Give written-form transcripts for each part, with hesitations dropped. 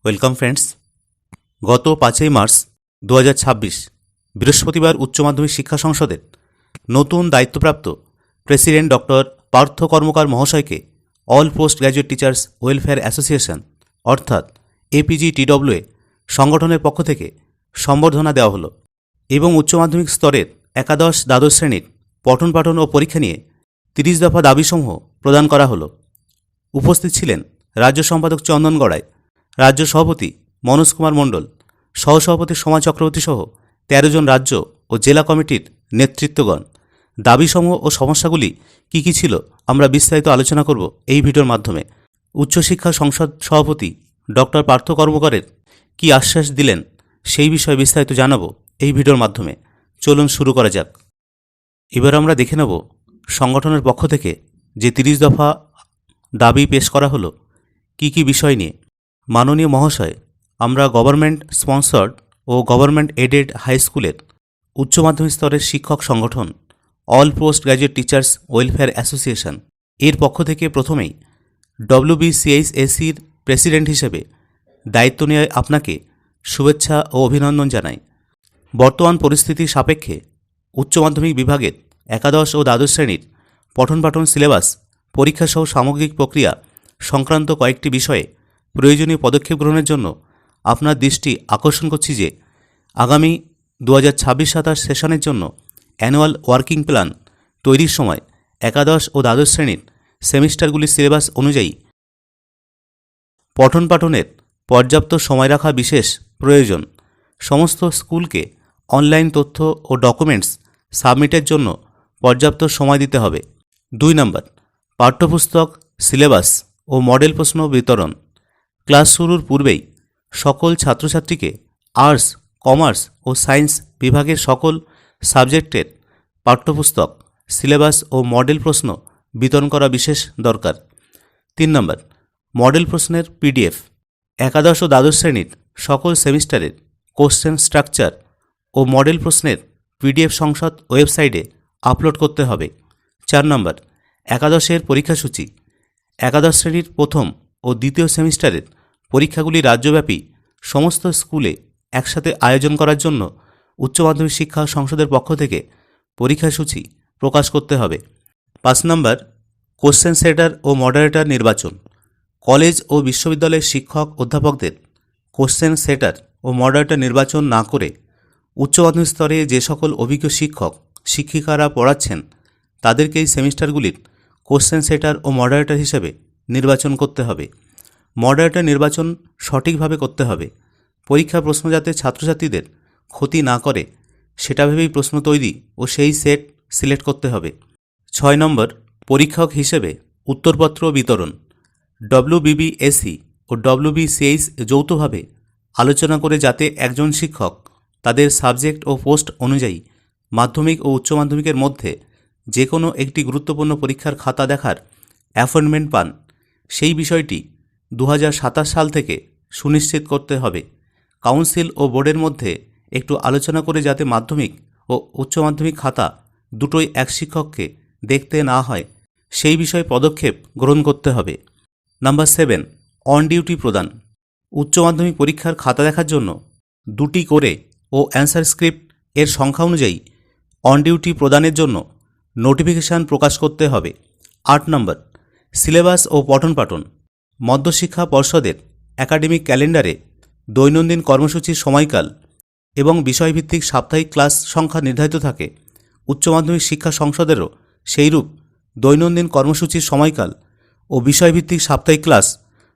Welcome friends. গত 5ই March 2026 বৃহস্পতিবার উচ্চ মাধ্যমিক শিক্ষা সংসদের নতুন দায়িত্বপ্রাপ্ত প্রেসিডেন্ট ডক্টর পার্থ কর্মকার মহাশয়কে all post graduate teachers welfare association অর্থাৎ APGTWA সংগঠনের পক্ষ থেকে সম্বর্ধনা দেওয়া হলো এবং উচ্চ মাধ্যমিক স্তরের একাদশ দ্বাদশ শ্রেণীর পঠন পাঠন ও পরীক্ষা নিয়ে 30 দফা দাবিসমূহ প্রদান করা হলো। উপস্থিত ছিলেন রাজ্য সম্পাদক চন্দন গড়াই, রাজ্য সভাপতি মনোজ কুমার মণ্ডল, সহসভাপতি সোমা চক্রবর্তী সহ 13 জন রাজ্য ও জেলা কমিটির নেতৃত্বগণ। দাবিসমূহ ও সমস্যাগুলি কী কী ছিল আমরা বিস্তারিত আলোচনা করব এই ভিডিওর মাধ্যমে। উচ্চশিক্ষা সংসদ সভাপতি ডক্টর পার্থ কর্মকারের কী আশ্বাস দিলেন সেই বিষয়ে বিস্তারিত জানাবো এই ভিডিওর মাধ্যমে। চলুন শুরু করা যাক। এবার আমরা দেখে নেব সংগঠনের পক্ষ থেকে যে 30 দফা দাবি পেশ করা হলো কী কী বিষয় নিয়ে। মাননীয় মহাশয়, আমরা গভর্নমেন্ট স্পন্সর্ড ও গভর্নমেন্ট এডেড হাই স্কুলের উচ্চ মাধ্যমিক স্তরের শিক্ষক সংগঠন all post graduate teachers welfare association এর পক্ষ থেকে প্রথমেই WBCHSEর প্রেসিডেন্ট হিসেবে দায়িত্ব নিয়ে আপনাকে শুভেচ্ছা ও অভিনন্দন জানাই। বর্তমান পরিস্থিতি সাপেক্ষে উচ্চ মাধ্যমিক বিভাগের একাদশ ও দ্বাদশ শ্রেণীর পঠন পাঠন সিলেবাস পরীক্ষাসহ সামগ্রিক প্রক্রিয়া সংক্রান্ত কয়েকটি বিষয়ে প্রয়োজনীয় পদক্ষেপ গ্রহণের জন্য আপনার দৃষ্টি আকর্ষণ করছি যে আগামী 2026-27 সেশনের জন্য অ্যানুয়াল ওয়ার্কিং প্ল্যান তৈরির সময় একাদশ ও দ্বাদশ শ্রেণীর সেমিস্টারগুলির সিলেবাস অনুযায়ী পঠন পাঠনের পর্যাপ্ত সময় রাখা বিশেষ প্রয়োজন। সমস্ত স্কুলকে অনলাইন তথ্য ও ডকুমেন্টস সাবমিটের জন্য পর্যাপ্ত সময় দিতে হবে। 2 নম্বর, পাঠ্যপুস্তক, সিলেবাস ও মডেল প্রশ্ন বিতরণ। ক্লাস শুরুর পূর্বেই সকল ছাত্রছাত্রীকে আর্টস, কমার্স ও সায়েন্স বিভাগের সকল সাবজেক্টের পাঠ্যপুস্তক, সিলেবাস ও মডেল প্রশ্ন বিতরণ করা বিশেষ দরকার। 3 নম্বর, মডেল প্রশ্নের PDF একাদশ ও দ্বাদশ শ্রেণীর সকল সেমিস্টারের কোশ্চেন স্ট্রাকচার ও মডেল প্রশ্নের PDF সংসদ ওয়েবসাইটে আপলোড করতে হবে। 4 নম্বর, একাদশের পরীক্ষাসূচি। একাদশ শ্রেণীর প্রথম ও দ্বিতীয় সেমিস্টারের পরীক্ষাগুলি রাজ্যব্যাপী সমস্ত স্কুলে একসাথে আয়োজন করার জন্য উচ্চ মাধ্যমিক শিক্ষা সংসদের পক্ষ থেকে পরীক্ষাসূচি প্রকাশ করতে হবে। 5 নম্বর, কোশ্চেন সেটার ও মডারেটর নির্বাচন। কলেজ ও বিশ্ববিদ্যালয়ের শিক্ষক অধ্যাপকদের কোশ্চেন সেটার ও মডারেটর নির্বাচন না করে উচ্চ মাধ্যমিক স্তরে যে সকল অভিজ্ঞ শিক্ষক শিক্ষিকারা পড়াচ্ছেন তাদেরকে এই সেমিস্টারগুলির কোশ্চেন সেটার ও মডারেটর হিসেবে নির্বাচন করতে হবে। মডারেটর নির্বাচন সঠিকভাবে করতে হবে। পরীক্ষা প্রশ্ন যাতে ছাত্রছাত্রীদের ক্ষতি না করে সেটা ভেবেই প্রশ্ন তৈরি ও সেই সেট সিলেক্ট করতে হবে। 6 নম্বর, পরীক্ষক হিসেবে উত্তরপত্র বিতরণ। WBBSE ও WBCH যৌথভাবে আলোচনা করে যাতে একজন শিক্ষক তাদের সাবজেক্ট ও পোস্ট অনুযায়ী মাধ্যমিক ও উচ্চ মাধ্যমিকের মধ্যে যে কোনো একটি গুরুত্বপূর্ণ পরীক্ষার খাতা দেখার অ্যাপয়েন্টমেন্ট পান সেই বিষয়টি 2027 সাল থেকে সুনিশ্চিত করতে হবে। কাউন্সিল ও বোর্ডের মধ্যে একটু আলোচনা করে যাতে মাধ্যমিক ও উচ্চ মাধ্যমিক খাতা দুটোই এক শিক্ষককে দেখতে না হয় সেই বিষয়ে পদক্ষেপ গ্রহণ করতে হবে। নাম্বার 7, অন ডিউটি প্রদান। উচ্চ মাধ্যমিক পরীক্ষার খাতা দেখার জন্য 2টি করে ও অ্যান্সার স্ক্রিপ্ট এর সংখ্যা অনুযায়ী অন ডিউটি প্রদানের জন্য নোটিফিকেশান প্রকাশ করতে হবে। 8 নম্বর, সিলেবাস ও পঠন পাঠন। মধ্যশিক্ষা পর্ষদের একাডেমিক ক্যালেন্ডারে দৈনন্দিন কর্মসূচির সময়কাল এবং বিষয়ভিত্তিক সাপ্তাহিক ক্লাস সংখ্যা নির্ধারিত থাকে। উচ্চ মাধ্যমিক শিক্ষা সংসদেরও সেইরূপ দৈনন্দিন কর্মসূচির সময়কাল ও বিষয়ভিত্তিক সাপ্তাহিক ক্লাস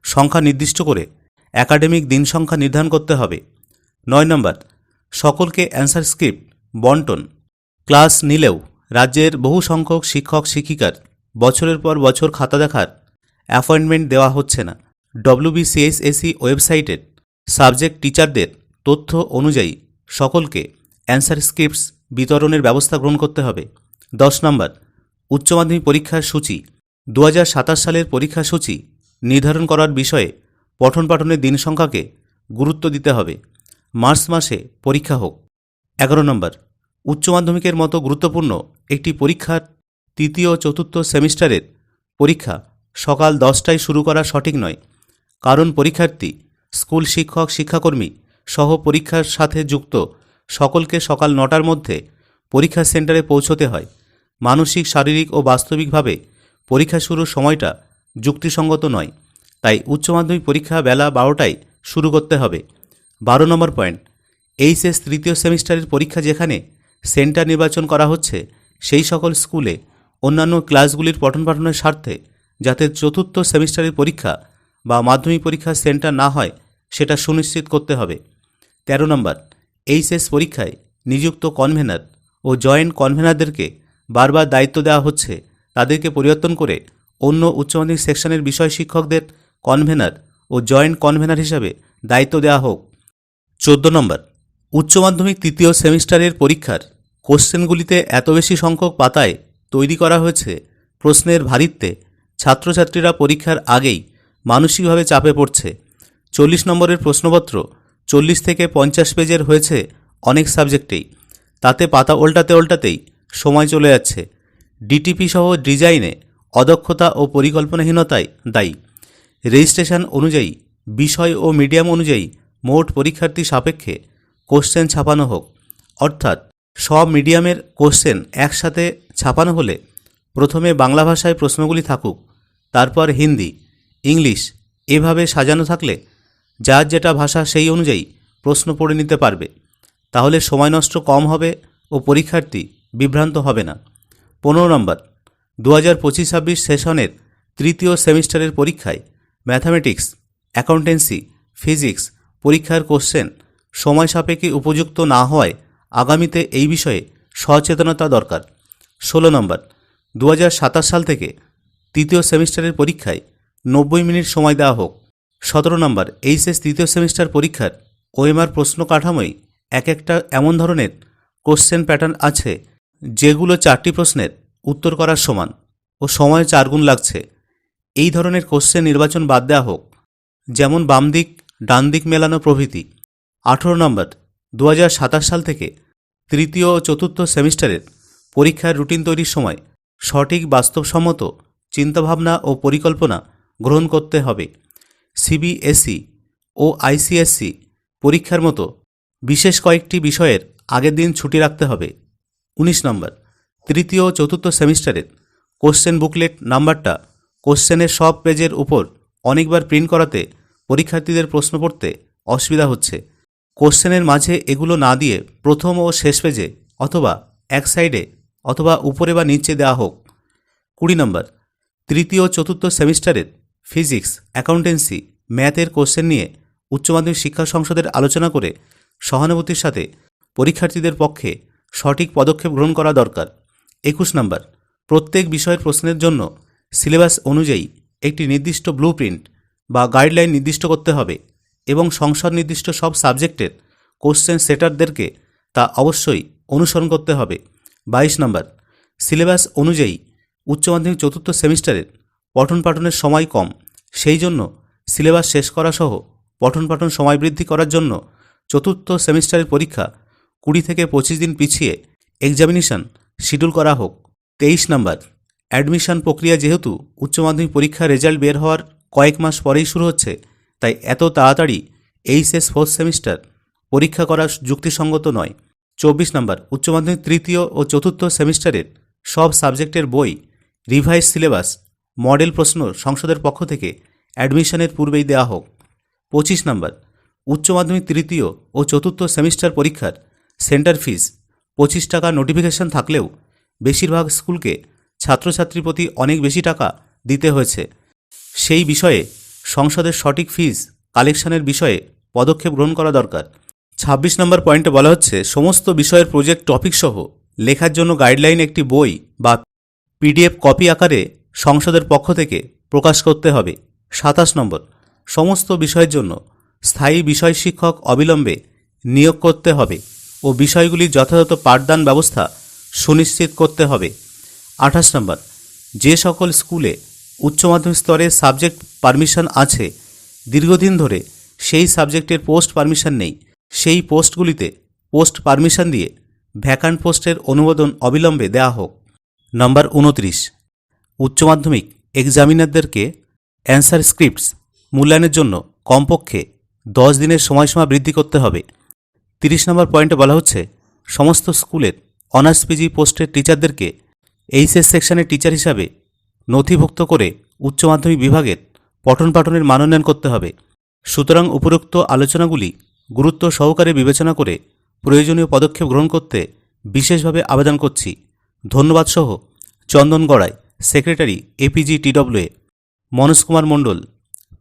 সংখ্যা নির্দিষ্ট করে একাডেমিক দিন সংখ্যা নির্ধারণ করতে হবে। 9 নম্বর, সকলকে অ্যান্সার স্ক্রিপ্ট বন্টন। ক্লাস নিলেও রাজ্যের বহু সংখ্যক শিক্ষক শিক্ষিকার বছরের পর বছর খাতা দেখার অ্যাপয়েন্টমেন্ট দেওয়া হচ্ছে না। WBCHSE ওয়েবসাইটের সাবজেক্ট টিচারদের তথ্য অনুযায়ী সকলকে অ্যান্সার স্ক্রিপ্টস বিতরণের ব্যবস্থা গ্রহণ করতে হবে। 10 নম্বর, উচ্চ মাধ্যমিক পরীক্ষার সূচি। 2027 সালের পরীক্ষা সূচি নির্ধারণ করার বিষয়ে পঠন পাঠনের দিন সংখ্যাকে গুরুত্ব দিতে হবে। মার্চ মাসে পরীক্ষা হোক। 11 নম্বর, উচ্চ মাধ্যমিকের মতো গুরুত্বপূর্ণ একটি পরীক্ষার তৃতীয় ও চতুর্থ সেমিস্টারের পরীক্ষা সকাল 10টায় শুরু করা সঠিক নয়, কারণ পরীক্ষার্থী স্কুল শিক্ষক শিক্ষাকর্মী সহ পরীক্ষার সাথে যুক্ত সকলকে সকাল 9টার মধ্যে পরীক্ষা সেন্টারে পৌঁছতে হয়। মানসিক, শারীরিক ও বাস্তবিকভাবে পরীক্ষা শুরুর সময়টা যুক্তিসঙ্গত নয়, তাই উচ্চ মাধ্যমিক পরীক্ষা বেলা 12টায় শুরু করতে হবে। 12 নম্বর পয়েন্ট, এইচএস তৃতীয় সেমিস্টারের পরীক্ষা যেখানে সেন্টার নির্বাচন করা হচ্ছে সেই সকল স্কুলে অন্যান্য ক্লাসগুলির পঠন-পাঠনের স্বার্থে যাতে চতুর্থ সেমিস্টারের পরীক্ষা বা মাধ্যমিক পরীক্ষার সেন্টার না হয় সেটা সুনিশ্চিত করতে হবে। 13 নম্বর, এইচএস পরীক্ষায় নিযুক্ত কনভেনার ও জয়েন্ট কনভেনারদেরকে বারবার দায়িত্ব দেওয়া হচ্ছে, তাদেরকে পরিবর্তন করে অন্য উচ্চ মাধ্যমিক সেকশনের বিষয় শিক্ষকদের কনভেনার ও জয়েন্ট কনভেনার হিসাবে দায়িত্ব দেওয়া হোক। 14 নম্বর, উচ্চ মাধ্যমিক তৃতীয় সেমিস্টারের পরীক্ষার কোশ্চেনগুলিতে এত বেশি সংখ্যক পাতায় তৈরি করা হয়েছে, প্রশ্নের ভারিত্বে ছাত্রছাত্রীরা পরীক্ষার আগেই মানসিকভাবে চাপে পড়ছে। 40 নম্বরের প্রশ্নপত্র 40 থেকে 50 পেজের হয়েছে অনেক সাবজেক্টেই, তাতে পাতা ওল্টাতেই সময় চলে যাচ্ছে। ডিটিপি সহ ডিজাইনে অদক্ষতা ও পরিকল্পনাহীনতায় দায়ী। রেজিস্ট্রেশন অনুযায়ী বিষয় ও মিডিয়াম অনুযায়ী মোট পরীক্ষার্থী সাপেক্ষে কোশ্চেন ছাপানো হোক, অর্থাৎ সব মিডিয়ামের কোশ্চেন একসাথে ছাপানো হলে প্রথমে বাংলা ভাষায় প্রশ্নগুলি থাকুক, তারপর হিন্দি, ইংলিশ, এভাবে সাজানো থাকলে যার যেটা ভাষা সেই অনুযায়ী প্রশ্ন পড়ে নিতে পারবে। তাহলে সময় নষ্ট কম হবে ও পরীক্ষার্থী বিভ্রান্ত হবে না। 15 নম্বর, 2025-26 সেশনের তৃতীয় সেমিস্টারের পরীক্ষায় ম্যাথামেটিক্স, অ্যাকাউন্টেন্সি, ফিজিক্স পরীক্ষার কোশ্চেন সময় সাপেক্ষে উপযুক্ত না হওয়ায় আগামীতে এই বিষয়ে সচেতনতা দরকার। 16 নম্বর, 2027 সাল থেকে তৃতীয় সেমিস্টারের পরীক্ষায় 90 মিনিট সময় দেওয়া হোক। 17 নম্বর, এইচএস তৃতীয় সেমিস্টার পরীক্ষার ওএমআর প্রশ্ন কাঠামোয় এক একটা এমন ধরনের কোশ্চেন প্যাটার্ন আছে যেগুলো 4টি প্রশ্নের উত্তর করার সমান ও সময় 4 গুণ লাগছে। এই ধরনের কোশ্চেন নির্বাচন বাদ দেওয়া হোক, যেমন বাম দিক ডান দিক মেলানো প্রভৃতি। 18 নম্বর, 2027 সাল থেকে তৃতীয় ও চতুর্থ সেমিস্টারের পরীক্ষার রুটিন তৈরির সময় সঠিক বাস্তবসম্মত চিন্তাভাবনা ও পরিকল্পনা গ্রহণ করতে হবে। সিবিএসই ও আইসিএসসি পরীক্ষার মতো বিশেষ কয়েকটি বিষয়ের আগের দিন ছুটি রাখতে হবে। 19 নম্বর, তৃতীয় ও চতুর্থ সেমিস্টারের কোশ্চেন বুকলেট নাম্বারটা কোশ্চেনের সব পেজের উপর অনেকবার প্রিন্ট করাতে পরীক্ষার্থীদের প্রশ্ন পড়তে অসুবিধা হচ্ছে। কোশ্চেনের মাঝে এগুলো না দিয়ে প্রথম ও শেষ পেজে অথবা এক সাইডে অথবা উপরে বা নিচে দেওয়া হোক। 20 নম্বর, তৃতীয় ও চতুর্থ সেমিস্টারের ফিজিক্স, অ্যাকাউন্টেন্সি, ম্যাথের কোশ্চেন নিয়ে উচ্চ মাধ্যমিক শিক্ষা সংসদের আলোচনা করে সহানুভূতির সাথে পরীক্ষার্থীদের পক্ষে সঠিক পদক্ষেপ গ্রহণ করা দরকার। 21 নম্বর, প্রত্যেক বিষয়ের প্রশ্নের জন্য সিলেবাস অনুযায়ী একটি নির্দিষ্ট ব্লুপ্রিন্ট বা গাইডলাইন নির্দিষ্ট করতে হবে এবং সংসদ নির্দিষ্ট সব সাবজেক্টের কোশ্চেন সেটারদেরকে তা অবশ্যই অনুসরণ করতে হবে। 22 নম্বর, সিলেবাস অনুযায়ী উচ্চ মাধ্যমিক চতুর্থ সেমিস্টারের পঠন পাঠনের সময় কম, সেই জন্য সিলেবাস শেষ করা সহ পঠন পাঠন সময় বৃদ্ধি করার জন্য চতুর্থ সেমিস্টারের পরীক্ষা 20 থেকে 25 দিন পিছিয়ে এক্সামিনেশন শিডিউল করা হোক। 23 নম্বর, অ্যাডমিশন প্রক্রিয়া যেহেতু উচ্চ মাধ্যমিক পরীক্ষার রেজাল্ট বের হওয়ার কয়েক মাস পরেই শুরু হচ্ছে, তাই এত তাড়াতাড়ি এইচএস ফোর্থ সেমিস্টার পরীক্ষা করা যুক্তিসঙ্গত নয়। 24 নম্বর, উচ্চ মাধ্যমিক তৃতীয় ও চতুর্থ সেমিস্টারের সব সাবজেক্টের বই, রিভাইজ সিলেবাস, মডেল প্রশ্ন সংসদের পক্ষ থেকে অ্যাডমিশনের পূর্বেই দেওয়া হোক। 25 নম্বর, উচ্চ মাধ্যমিক তৃতীয় ও চতুর্থ সেমিস্টার পরীক্ষার সেন্টার ফিস 25 টাকা নোটিফিকেশন থাকলেও বেশিরভাগ স্কুলকে ছাত্রছাত্রীর প্রতি অনেক বেশি টাকা দিতে হয়েছে। সেই বিষয়ে সংসদের সঠিক ফিস কালেকশনের বিষয়ে পদক্ষেপ গ্রহণ করা দরকার। 26 নম্বর পয়েন্টে বলা হচ্ছে সমস্ত বিষয়ের প্রজেক্ট টপিক সহ লেখার জন্য গাইডলাইন একটি বই বা পিডিএফ কপি আকারে সংসদের পক্ষ থেকে প্রকাশ করতে হবে। 27 নম্বর, সমস্ত বিষয়ের জন্য স্থায়ী বিষয় শিক্ষক অবিলম্বে নিয়োগ করতে হবে ও বিষয়গুলির যথাযথ পাঠদান ব্যবস্থা সুনিশ্চিত করতে হবে। 28 নম্বর, যে সকল স্কুলে উচ্চ মাধ্যমিক স্তরে সাবজেক্ট পারমিশন আছে, দীর্ঘদিন ধরে সেই সাবজেক্টের পোস্ট পারমিশন নেই, সেই পোস্টগুলিতে পোস্ট পারমিশন দিয়ে ভ্যাকান্ট পোস্টের অনুমোদন অবিলম্বে দেওয়া হোক। নম্বর 29, উচ্চ মাধ্যমিক এক্সামিনারদেরকে অ্যান্সার স্ক্রিপ্টস মূল্যায়নের জন্য কমপক্ষে 10 দিনের সময়সীমা বৃদ্ধি করতে হবে। 30 নম্বর পয়েন্টে বলা হচ্ছে সমস্ত স্কুলের অনার্স পিজি পোস্টের টিচারদেরকে এইচএস সেকশনের টিচার হিসাবে নথিভুক্ত করে উচ্চ মাধ্যমিক বিভাগের পঠন পাঠনের মানোন্নয়ন করতে হবে। সুতরাং উপরোক্ত আলোচনাগুলি গুরুত্ব সহকারে বিবেচনা করে প্রয়োজনীয় পদক্ষেপ গ্রহণ করতে বিশেষভাবে আবেদন করছি। ধন্যবাদ সহ চন্দন Gorai, secretary APG টিডব্লিউএ, Manoj Kumar Mondal,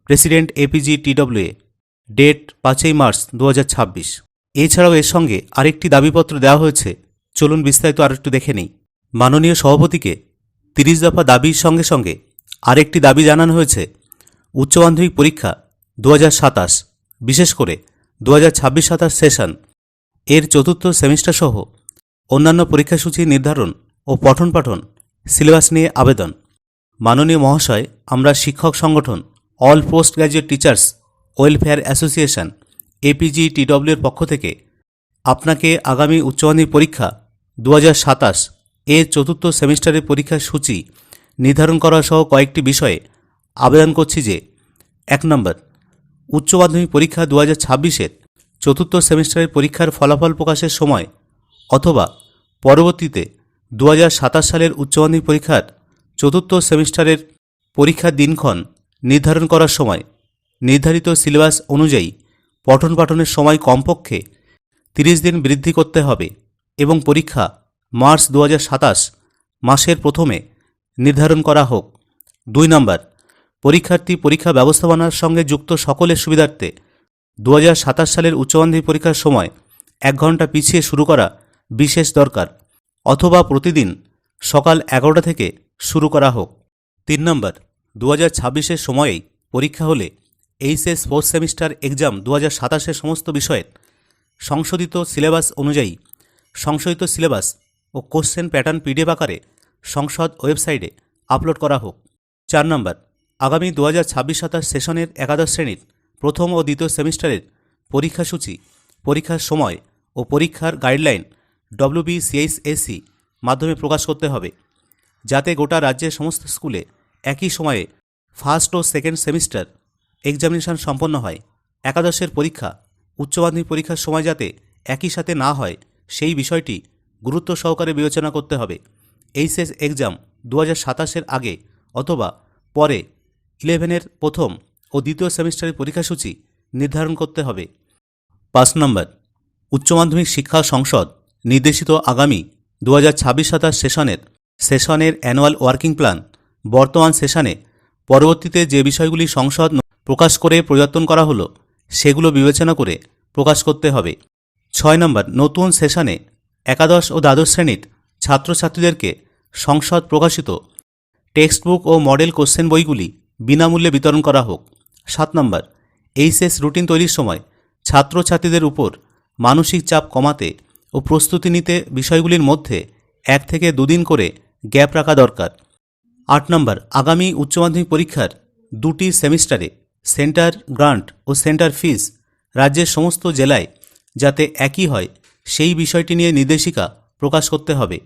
president APG টিডব্লিউএ, date 5ই March 2026। এছাড়াও এর সঙ্গে আরেকটি দাবিপত্র দেওয়া হয়েছে, চলুন বিস্তারিত আরেকটু দেখে নিই। মাননীয় সভাপতিকে 30 দফা দাবির সঙ্গে সঙ্গে আরেকটি দাবি জানানো হয়েছে, উচ্চ মাধ্যমিক পরীক্ষা 2027, বিশেষ করে 2026-27 সেশন এর চতুর্থ সেমিস্টার সহ অন্যান্য পরীক্ষাসূচি নির্ধারণ ও পঠন পাঠন সিলেবাস নিয়ে আবেদন। মাননীয় মহাশয়, আমরা শিক্ষক সংগঠন all post graduate teachers welfare association APG টিডব্লিউএর পক্ষ থেকে আপনাকে আগামী উচ্চ মাধ্যমিক পরীক্ষা 2027 এর চতুর্থ সেমিস্টারের পরীক্ষার সূচি নির্ধারণ করা সহ কয়েকটি বিষয়ে আবেদন করছি যে, 1 নম্বর, উচ্চ মাধ্যমিক পরীক্ষা 2026-এর চতুর্থ সেমিস্টারের পরীক্ষার ফলাফল প্রকাশের সময় অথবা পরবর্তীতে 2027 সালের উচ্চ মাধ্যমিক পরীক্ষার চতুর্থ সেমিস্টারের পরীক্ষার দিনক্ষণ নির্ধারণ করার সময় নির্ধারিত সিলেবাস অনুযায়ী পঠন পাঠনের সময় কমপক্ষে 30 দিন বৃদ্ধি করতে হবে এবং পরীক্ষা মার্চ 2027 মাসের প্রথমে নির্ধারণ করা হোক। 2 নম্বর, পরীক্ষার্থী পরীক্ষা ব্যবস্থাপনার সঙ্গে যুক্ত সকলের সুবিধার্থে 2027 সালের উচ্চ মাধ্যমিক পরীক্ষার সময় 1 ঘন্টা পিছিয়ে শুরু করা বিশেষ দরকার, অথবা প্রতিদিন সকাল 11টা থেকে শুরু করা হোক। 3 নম্বর, 2026-এর সময়েই পরীক্ষা হলে এইচএস ফোর্থ সেমিস্টার এক্সাম 2027-এর সমস্ত বিষয়ের সংশোধিত সিলেবাস অনুযায়ী সংশোধিত সিলেবাস ও কোশ্চেন প্যাটার্ন পিডিএফ আকারে সংসদ ওয়েবসাইটে আপলোড করা হোক। 4 নম্বর, আগামী 2026-27 সেশনের একাদশ শ্রেণীর প্রথম ও দ্বিতীয় সেমিস্টারের পরীক্ষাসূচি, পরীক্ষার সময় ও পরীক্ষার গাইডলাইন WBCHSE মাধ্যমে প্রকাশ করতে হবে, যাতে গোটা রাজ্যের সমস্ত স্কুলে একই সময়ে ফার্স্ট ও সেকেন্ড সেমিস্টার এক্সামিনেশন সম্পন্ন হয়। একাদশের পরীক্ষা উচ্চ মাধ্যমিক পরীক্ষার সময় যাতে একই সাথে না হয় সেই বিষয়টি গুরুত্ব সহকারে বিবেচনা করতে হবে। এইচএস এক্সাম 2027-এর আগে অথবা পরে 11-এর প্রথম ও দ্বিতীয় সেমিস্টারের পরীক্ষাসূচি নির্ধারণ করতে হবে। 5 নম্বর, উচ্চ মাধ্যমিক শিক্ষা সংসদ নির্দেশিত আগামী 2026-27 সেশনের অ্যানুয়াল ওয়ার্কিং প্ল্যান বর্তমান সেশনে পরবর্তীতে যে বিষয়গুলি সংসদ প্রকাশ করে পরিবর্তন করা হলো সেগুলো বিবেচনা করে প্রকাশ করতে হবে। 6 নম্বর, নতুন সেশনে একাদশ ও দ্বাদশ শ্রেণীর ছাত্রছাত্রীদেরকে সংসদ প্রকাশিত টেক্সট বুক ও মডেল কোশ্চেন বইগুলি বিনামূল্যে বিতরণ করা হোক। 7 নম্বর, এইচএস রুটিন তৈরির সময় ছাত্রছাত্রীদের উপর মানসিক চাপ কমাতে ও প্রস্তুতি নিতে বিষয়গুলির মধ্যে 1 থেকে 2 দিন করে গ্যাপ রাখা দরকার। 8 নম্বর, আগামী উচ্চ মাধ্যমিক পরীক্ষার 2টি সেমিস্টারে সেন্টার গ্রান্ট ও সেন্টার ফিস রাজ্যের সমস্ত জেলায় যাতে একই হয় সেই বিষয়টি নিয়ে নির্দেশিকা প্রকাশ করতে হবে।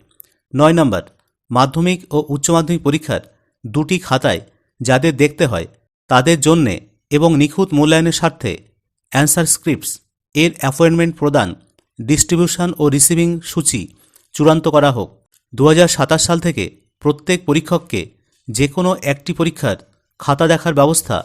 9 নম্বর, মাধ্যমিক ও উচ্চ মাধ্যমিক পরীক্ষার 2টি খাতায় যাদের দেখতে হয় তাদের জন্যে এবং নিখুঁত মূল্যায়নের স্বার্থে অ্যান্সার স্ক্রিপ্টস এর অ্যাপয়েন্টমেন্ট প্রদান, ডিস্ট্রিবিউশন ও রিসিভিং সূচি চূড়ান্ত করা হোক। 2027 সাল থেকে প্রত্যেক পরীক্ষককে যে কোনো একটি পরীক্ষার খাতা দেখার ব্যবস্থা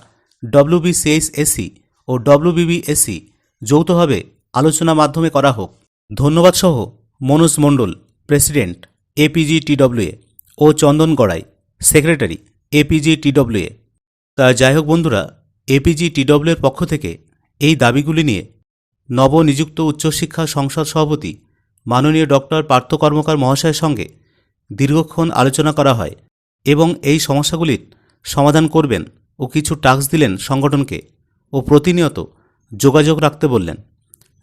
WBCHSE ও WBBSE যৌথভাবে আলোচনার মাধ্যমে করা হোক। ধন্যবাদ সহ মনোজ মণ্ডল, প্রেসিডেন্ট এপিজি টিডব্লিউএ ও চন্দন গড়াই, সেক্রেটারি এপিজি টিডব্লিউএ। তা যাই হোক বন্ধুরা, এপিজি টিডব্লিউএর পক্ষ থেকে এই দাবিগুলি নিয়ে নবনিযুক্ত উচ্চশিক্ষা সংসদ সভাপতি মাননীয় ডক্টর পার্থ কর্মকার মহাশয়ের সঙ্গে দীর্ঘক্ষণ আলোচনা করা হয় এবং এই সমস্যাগুলির সমাধান করবেন ও কিছু টাস্ক দিলেন সংগঠনকে ও প্রতিনিয়ত যোগাযোগ রাখতে বললেন।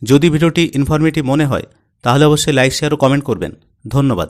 যদি ভিডিওটি ইনফরমেটিভ মনে হয় তাহলে অবশ্যই লাইক, শেয়ার ও কমেন্ট করবেন। ধন্যবাদ।